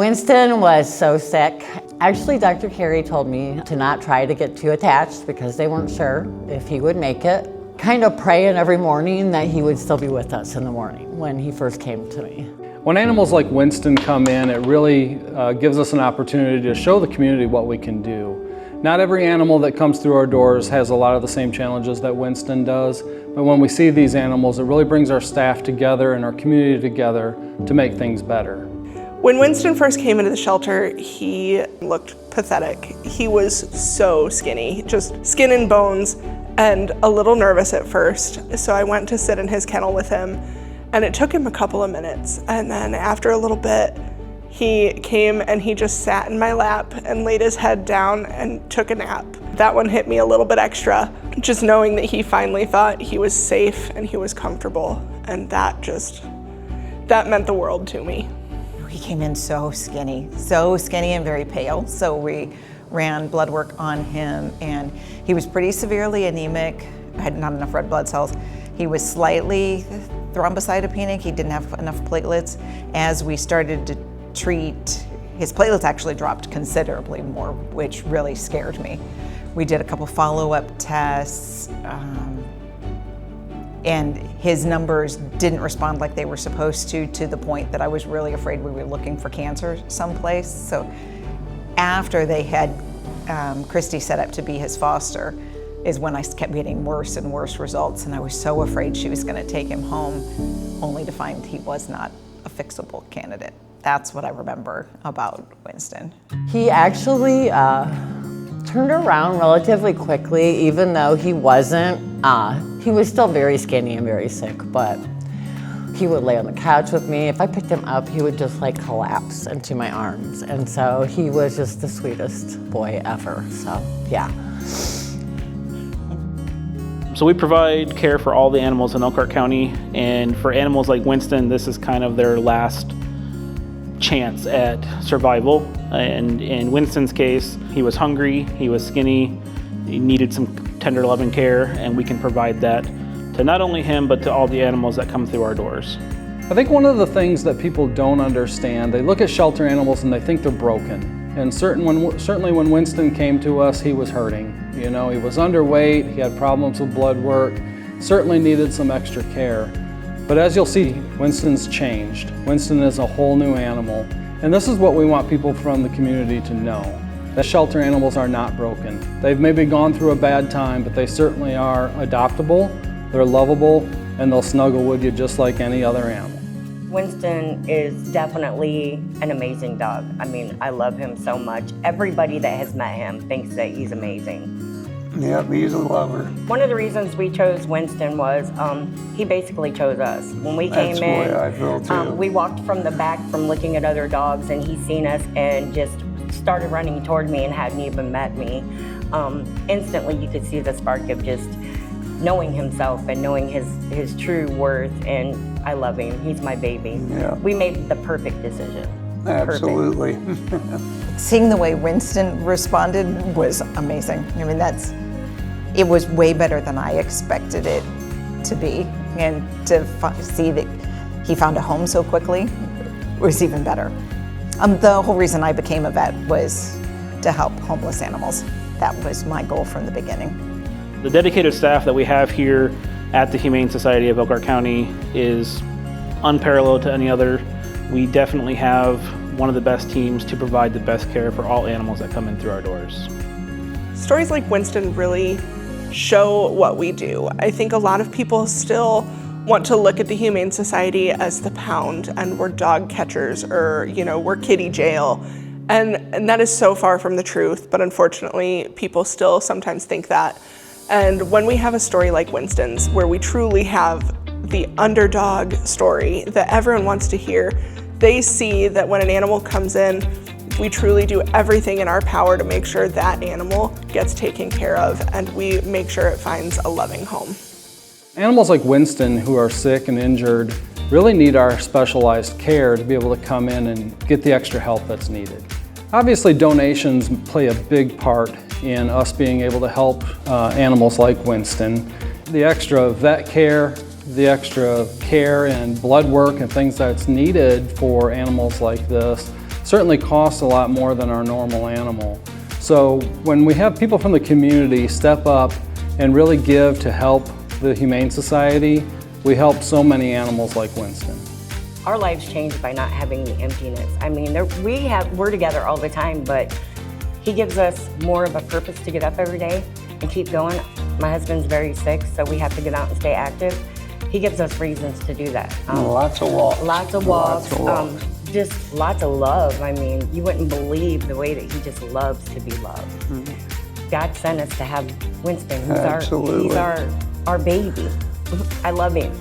Winston was so sick. Actually, Dr. Carey told me to not try to get too attached because they weren't sure if he would make it. Kind of praying every morning that he would still be with us in the morning when he first came to me. When animals like Winston come in, it really gives us an opportunity to show the community what we can do. Not every animal that comes through our doors has a lot of the same challenges that Winston does, but when we see these animals, it really brings our staff together and our community together to make things better. When Winston first came into the shelter, he looked pathetic. He was so skinny, just skin and bones, and a little nervous at first. So I went to sit in his kennel with him, and it took him a couple of minutes. And then after a little bit, he came and he just sat in my lap and laid his head down and took a nap. That one hit me a little bit extra, just knowing that he finally thought he was safe and he was comfortable. And that meant the world to me. He came in so skinny and very pale. So we ran blood work on him, and he was pretty severely anemic, had not enough red blood cells. He was slightly thrombocytopenic. He didn't have enough platelets. As we started to treat, his platelets actually dropped considerably more, which really scared me. We did a couple follow-up tests, and his numbers didn't respond like they were supposed to the point that I was really afraid we were looking for cancer someplace. So after they had Christy set up to be his foster is when I kept getting worse and worse results, and I was so afraid she was going to take him home, only to find he was not a fixable candidate. That's what I remember about Winston. He actually turned around relatively quickly, even though he wasn't. He was still very skinny and very sick, but he would lay on the couch with me. If I picked him up, he would just like collapse into my arms. And so he was just the sweetest boy ever, so yeah. So we provide care for all the animals in Elkhart County, and for animals like Winston, this is kind of their last chance at survival. And in Winston's case, he was hungry, he was skinny, he needed some tender loving care, and we can provide that to not only him, but to all the animals that come through our doors. I think one of the things that people don't understand, they look at shelter animals and they think they're broken. And certainly when Winston came to us, he was hurting. You know, he was underweight, he had problems with blood work, certainly needed some extra care. But as you'll see, Winston's changed. Winston is a whole new animal. And this is what we want people from the community to know, that shelter animals are not broken. They've maybe gone through a bad time, but they certainly are adoptable, they're lovable, and they'll snuggle with you just like any other animal. Winston is definitely an amazing dog. I mean, I love him so much. Everybody that has met him thinks that he's amazing. Yep, he's a lover. One of the reasons we chose Winston was he basically chose us. When we came in, That's the way I feel too. We walked from the back from looking at other dogs, and he seen us and just started running toward me and hadn't even met me. Instantly, you could see the spark of just knowing himself and knowing his true worth, and I love him. He's my baby. Yeah. We made the perfect decision. Absolutely. Seeing the way Winston responded was amazing. I mean, it was way better than I expected it to be. And to see that he found a home so quickly was even better. The whole reason I became a vet was to help homeless animals. That was my goal from the beginning. The dedicated staff that we have here at the Humane Society of Elkhart County is unparalleled to any other. We definitely have one of the best teams to provide the best care for all animals that come in through our doors. Stories like Winston really show what we do. I think a lot of people still want to look at the Humane Society as the pound, and we're dog catchers, or we're kitty jail. And that is so far from the truth, but unfortunately people still sometimes think that. And when we have a story like Winston's, where we truly have the underdog story that everyone wants to hear, they see that when an animal comes in, we truly do everything in our power to make sure that animal gets taken care of, and we make sure it finds a loving home. Animals like Winston who are sick and injured really need our specialized care to be able to come in and get the extra help that's needed. Obviously, donations play a big part in us being able to help animals like Winston. The extra vet care, the extra care and blood work and things that's needed for animals like this certainly costs a lot more than our normal animal. So when we have people from the community step up and really give to help the Humane Society, we help so many animals like Winston. Our lives changed by not having the emptiness. I mean, we're together all the time, but he gives us more of a purpose to get up every day and keep going. My husband's very sick, so we have to get out and stay active. He gives us reasons to do that. Lots of walks. Lots of walks. Lots of walks. Just lots of love. I mean, you wouldn't believe the way that he just loves to be loved. God sent us to have Winston. Absolutely. He's our baby. I love him.